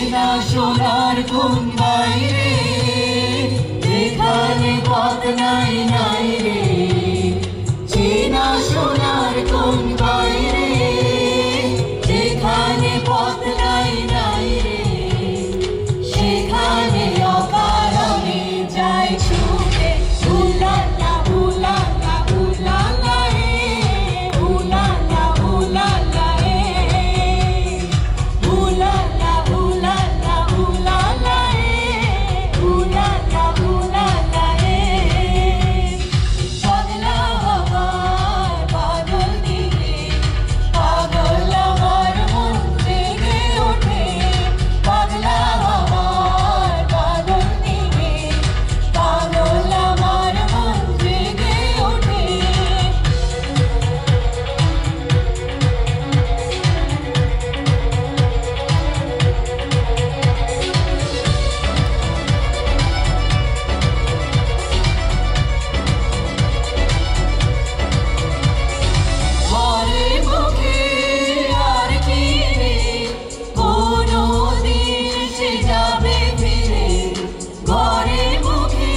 চেনা সোনার কোন বাইরে যেখানে পথ নাই নাই রে, চেনা সোনার কোন বাইরে যেখানে পথ নাই নাই রে, সেখানে অকারণে যায় ছুটে উলালা উলালা উলালা রে, উলালা উলালা রে, উলালা উলালা উলালা রে, উলালা উলালা রে। পাগলা আমার পাগল দিলে, পাগল আমার মন জেগে ওঠে, পাগলা আমার পাগল দিলে, পাগল আমার মন জেগে ওঠে। ঘরে মুখে আর কি রে, কোনো দিন সে যাবে ফিরে, ঘরে মুখে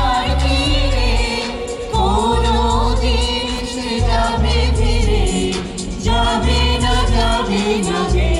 আর কি রে, কোনো দিন সে যাবে ফিরে, যাবে না গে।